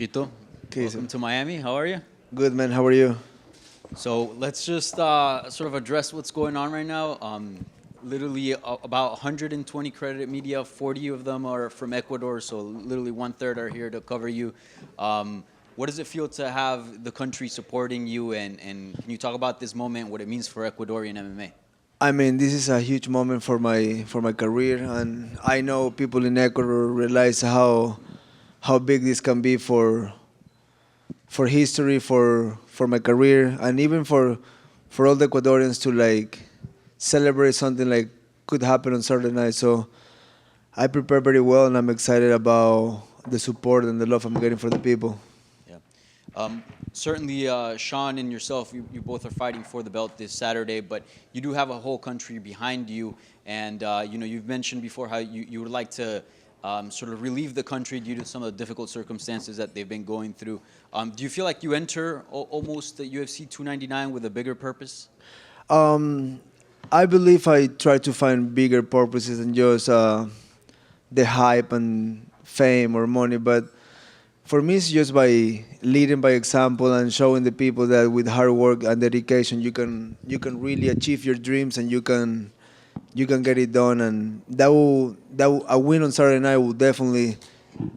Chito, welcome to Miami. How are you? Good, man. How are you? So let's just sort of address what's going on right now. Literally about 120 credited media, 40 of them are from Ecuador, so literally one-third are here to cover you. What does it feel to have the country supporting you, and can you talk about this moment, what it means for Ecuadorian MMA? I mean, this is a huge moment for my career, and I know people in Ecuador realize how big this can be for history, for my career, and even for all the Ecuadorians to like celebrate something like could happen on Saturday night. So I prepare very well, and I'm excited about the support and the love I'm getting from the people. Yeah. Certainly, Sean and yourself, you both are fighting for the belt this Saturday, but you do have a whole country behind you. And, you've mentioned before how you would like to sort of relieve the country due to some of the difficult circumstances that they've been going through. Do you feel like you enter almost the UFC 299 with a bigger purpose? I believe I try to find bigger purposes than just the hype and fame or money, but for me, it's just by leading by example and showing the people that with hard work and dedication, you can really achieve your dreams, and you can get it done. And a win on Saturday night will definitely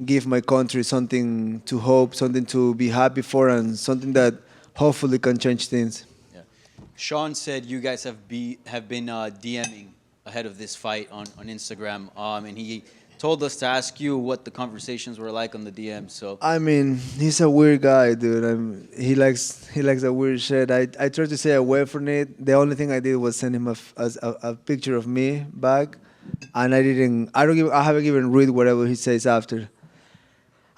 give my country something to hope, something to be happy for, and something that hopefully can change things. Yeah. Sean said you guys have been DMing ahead of this fight on Instagram, and he told us to ask you what the conversations were like on the DM. So I mean, he's a weird guy, dude. He likes a weird shit. I tried to stay away from it. The only thing I did was send him a picture of me back, and I haven't even read whatever he says after.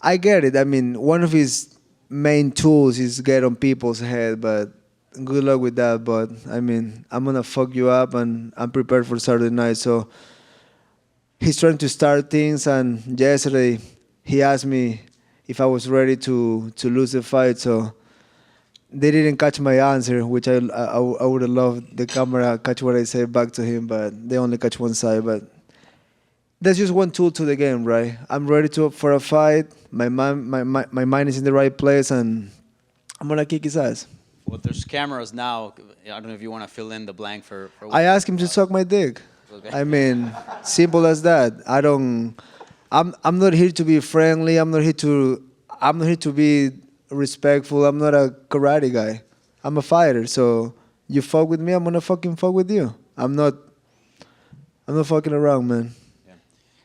I get it. I mean, one of his main tools is get on people's head, but good luck with that. But I mean, I'm gonna fuck you up, and I'm prepared for Saturday night. So he's trying to start things, and yesterday he asked me if I was ready to lose the fight. So they didn't catch my answer, which I would have loved the camera catch what I said back to him, but they only catch one side. But that's just one tool to the game, right? I'm ready for a fight. My mind is in the right place, and I'm gonna kick his ass. well, there's cameras now. I don't know if you want to fill in the blank for I asked him to suck my dick. Okay. I mean, simple as that. I'm not here to be friendly. I'm not here to be respectful. I'm not a karate guy. I'm a fighter. So you fuck with me, I'm gonna fucking fuck with you. I'm not fucking around, man. Yeah.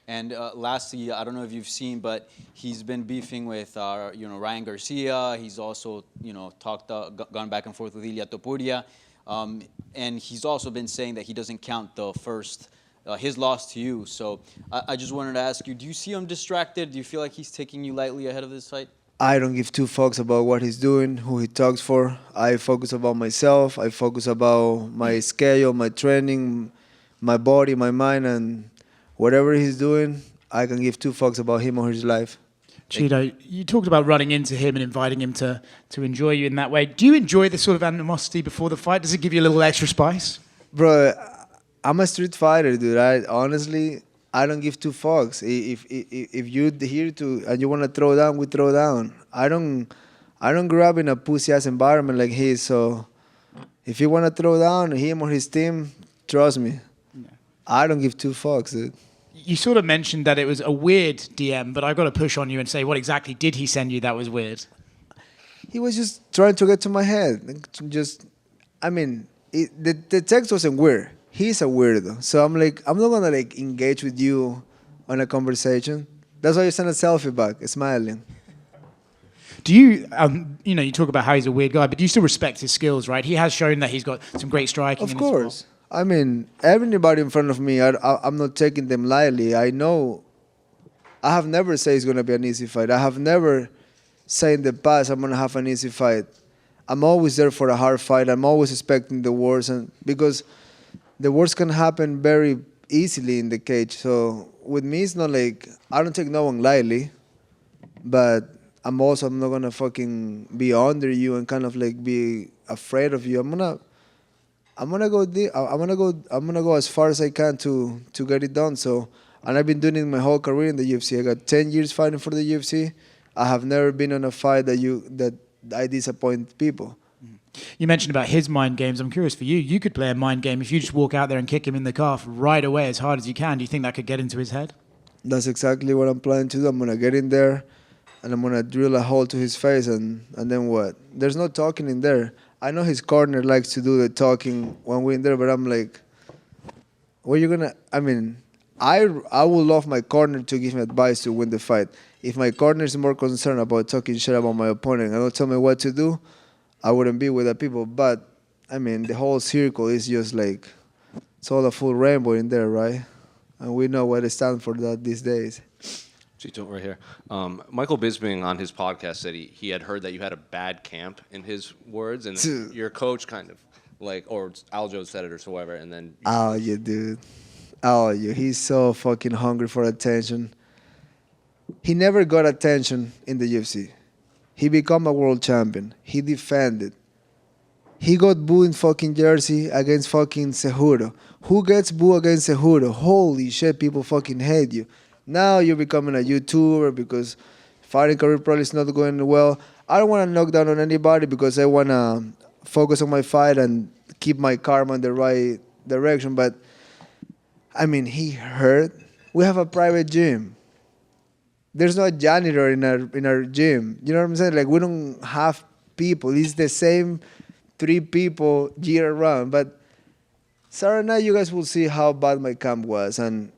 And lastly, I don't know if you've seen, but he's been beefing with Ryan Garcia. He's also gone back and forth with Ilia Topuria. And he's also been saying that he doesn't count the first, his loss to you. So I just wanted to ask you, do you see him distracted? Do you feel like he's taking you lightly ahead of this fight? I don't give two fucks about what he's doing, who he talks for. I focus about myself. I focus about my schedule, my training, my body, my mind, and whatever he's doing, I can give two fucks about him or his life. Chito, you talked about running into him and inviting him to enjoy you in that way. Do you enjoy this sort of animosity before the fight? Does it give you a little extra spice? Bro, I'm a street fighter, dude. I don't give two fucks. If you're here to and you want to throw down, we throw down. I don't grow up in a pussy ass environment like his. So if you want to throw down him or his team, trust me, yeah. I don't give two fucks, dude. You sort of mentioned that it was a weird DM, but I've got to push on you and say, what exactly did he send you that was weird? He was just trying to get to my head. The text wasn't weird. He's a weirdo. So I'm like, I'm not going to engage with you on a conversation. That's why you send a selfie back, smiling. Do you, you talk about how he's a weird guy, but do you still respect his skills, right? He has shown that he's got some great striking. Of course. I mean, everybody in front of me, I'm not taking them lightly. I know I have never said it's going to be an easy fight. I have never said in the past I'm going to have an easy fight. I'm always there for a hard fight. I'm always expecting the worst, and because the worst can happen very easily in the cage. So with me, it's not like I don't take no one lightly, but I'm not going to fucking be under you and kind of like be afraid of you. I'm gonna go deep. I'm gonna go as far as I can to get it done. So, and I've been doing it my whole career in the UFC. I got 10 years fighting for the UFC. I have never been on a fight that I disappoint people. You mentioned about his mind games. I'm curious for you. You could play a mind game if you just walk out there and kick him in the calf right away as hard as you can. Do you think that could get into his head? That's exactly what I'm planning to do. I'm gonna get in there, and I'm gonna drill a hole to his face, and then what? There's no talking in there. I know his corner likes to do the talking when we're in there, but I'm like, what are you gonna? I mean, I would love my corner to give me advice to win the fight. If my corner is more concerned about talking shit about my opponent and don't tell me what to do, I wouldn't be with the people. But I mean, the whole circle is just like, it's all a full rainbow in there, right? And we know what it stands for that these days. Chito, right here. Michael Bisping on his podcast said he had heard that you had a bad camp, in his words, and your coach kind of like, or Aljo said it or so whatever, and then. Oh, yeah, dude. Oh, yeah. He's so fucking hungry for attention. He never got attention in the UFC. He became a world champion. He defended. He got booed in fucking Jersey against fucking Cejudo. Who gets booed against Cejudo? Holy shit, people fucking hate you. Now you're becoming a YouTuber because fighting career probably is not going well. I don't want to knock down on anybody because I want to focus on my fight and keep my karma in the right direction. But, I mean, he hurt. We have a private gym. There's no janitor in our gym. You know what I'm saying? Like, we don't have people. It's the same 3 people year round. But Saturday night, you guys will see how bad my camp was. And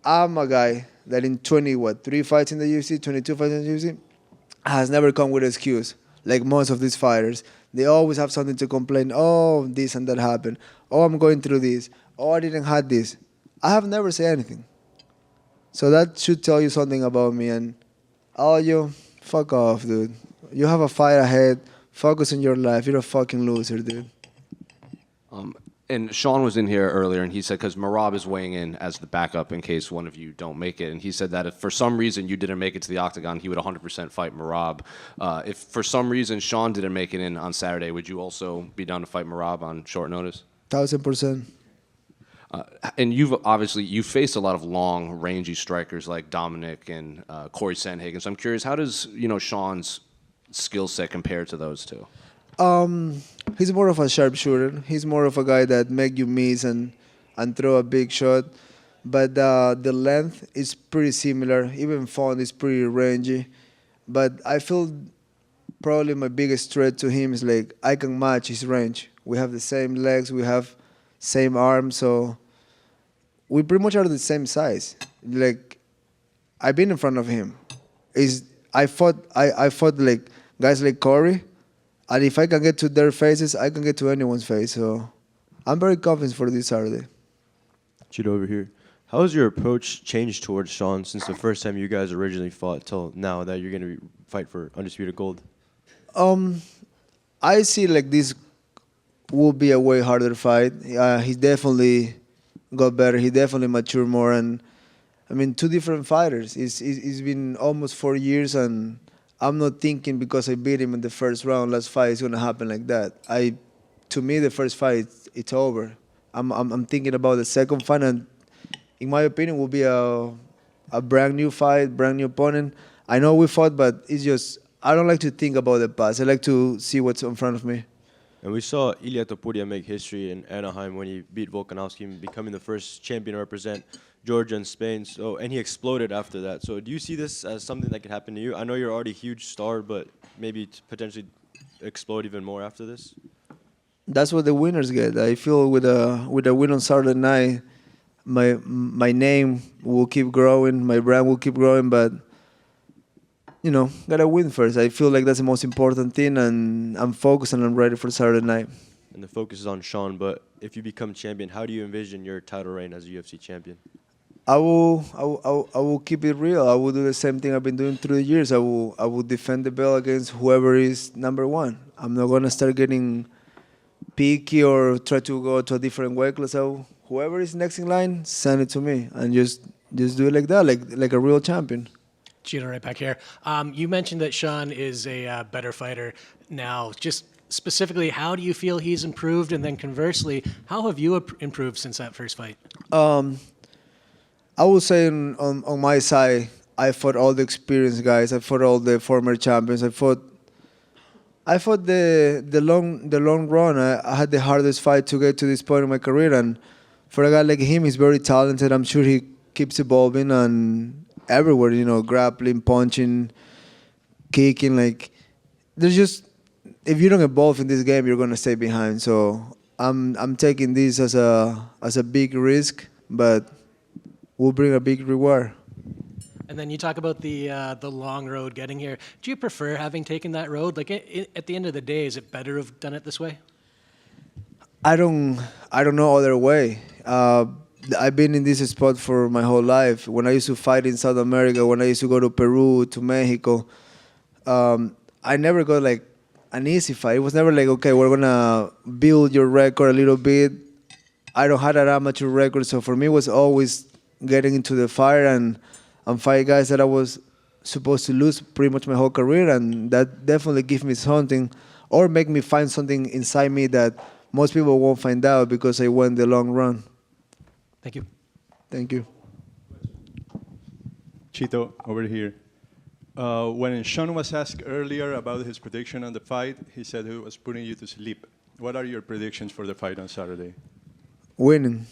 I'm a guy that in 3 fights in the UFC, 22 fights in the UFC, has never come with an excuse. Like most of these fighters. They always have something to complain. Oh, this and that happened. Oh, I'm going through this. Oh, I didn't have this. I have never said anything. So that should tell you something about me. And all you, fuck off, dude. You have a fight ahead. Focus on your life. You're a fucking loser, dude. And Sean was in here earlier, and he said, because Merab is weighing in as the backup in case one of you don't make it, and he said that if for some reason you didn't make it to the octagon, he would 100% fight Merab. If for some reason Sean didn't make it in on Saturday, would you also be down to fight Merab on short notice? 1000%. And you've faced a lot of long, rangy strikers like Dominic and Corey Sandhagen. So I'm curious, how does Sean's skill set compare to those two? He's more of a sharpshooter. He's more of a guy that make you miss and throw a big shot. But the length is pretty similar. Even Font is pretty rangy. But I feel probably my biggest threat to him is like I can match his range. We have the same legs. We have same arms. So we pretty much are the same size. Like I've been in front of him. I fought like guys like Corey. And if I can get to their faces, I can get to anyone's face. So I'm very confident for this Saturday. Chito over here. How has your approach changed towards Sean since the first time you guys originally fought till now that you're going to fight for Undisputed Gold? I see like this will be a way harder fight. He definitely got better. He definitely matured more. And I mean, 2 different fighters. It's been almost 4 years, and I'm not thinking because I beat him in the first round, last fight, it's gonna happen like that. To me, the first fight, it's over. I'm thinking about the second fight, and in my opinion, will be a brand new fight, brand new opponent. I know we fought, but it's just I don't like to think about the past. I like to see what's in front of me. And we saw Ilia Topuria make history in Anaheim when he beat Volkanovski, becoming the first champion to represent Georgia and Spain. And he exploded after that. So do you see this as something that could happen to you? I know you're already a huge star, but maybe to potentially explode even more after this? That's what the winners get. I feel with a win on Saturday night, my name will keep growing, my brand will keep growing, but gotta win first. I feel like that's the most important thing, and I'm focused and I'm ready for Saturday night. And the focus is on Sean, but if you become champion, how do you envision your title reign as a UFC champion? I will keep it real. I will do the same thing I've been doing through the years. I will defend the belt against whoever is number 1. I'm not gonna start getting picky or try to go to a different weight class. Whoever is next in line, send it to me and just do it like that, like a real champion. Chito, right back here. You mentioned that Sean is a better fighter now. Just specifically, how do you feel he's improved? And then conversely, how have you improved since that first fight? I would say on my side, I fought all the experienced guys. I fought all the former champions. I fought the long run. I had the hardest fight to get to this point in my career, and for a guy like him, he's very talented. I'm sure he keeps evolving and everywhere. You know, grappling, punching, kicking. Like, there's just, if you don't evolve in this game, you're gonna stay behind. So I'm taking this as a big risk, but will bring a big reward. And then you talk about the long road getting here. Do you prefer having taken that road? Like at the end of the day, is it better to have done it this way? I don't know other way. I've been in this spot for my whole life. When I used to fight in South America, when I used to go to Peru, to Mexico, I never got like an easy fight. It was never like, okay, we're gonna build your record a little bit. I don't have an amateur record, so for me it was always getting into the fire and fight guys that I was supposed to lose pretty much my whole career, and that definitely gives me something, or make me find something inside me that most people won't find out because I went the long run. Thank you. Thank you. Chito, over here. When Sean was asked earlier about his prediction on the fight, he said he was putting you to sleep. What are your predictions for the fight on Saturday? Winning.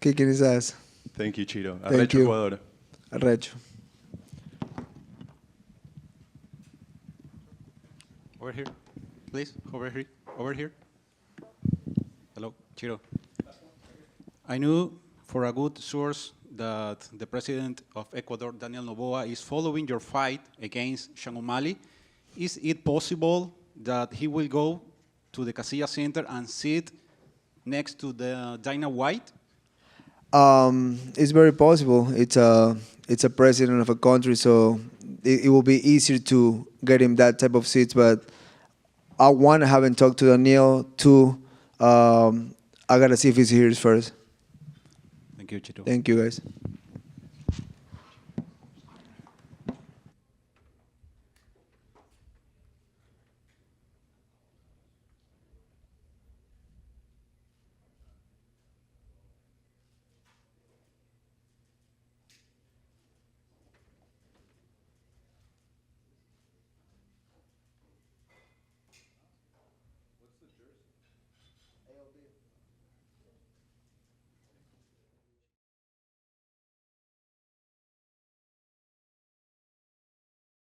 Kicking his ass. Thank you, Chito. Thank Arrecho you. Ecuador. Arrecho. Over here, please. Over here. Over here. Hello, Chiro. I knew for a good source that the president of Ecuador, Daniel Noboa, is following your fight against Sean O'Malley. Is it possible that he will go to the Casilla Center and sit next to the Dana White? It's very possible. It's a president of a country, so it will be easier to get him that type of seats. But I haven't talked to Daniel. Two, I gotta see if he's here first. Thank you, Chito. Thank you, guys.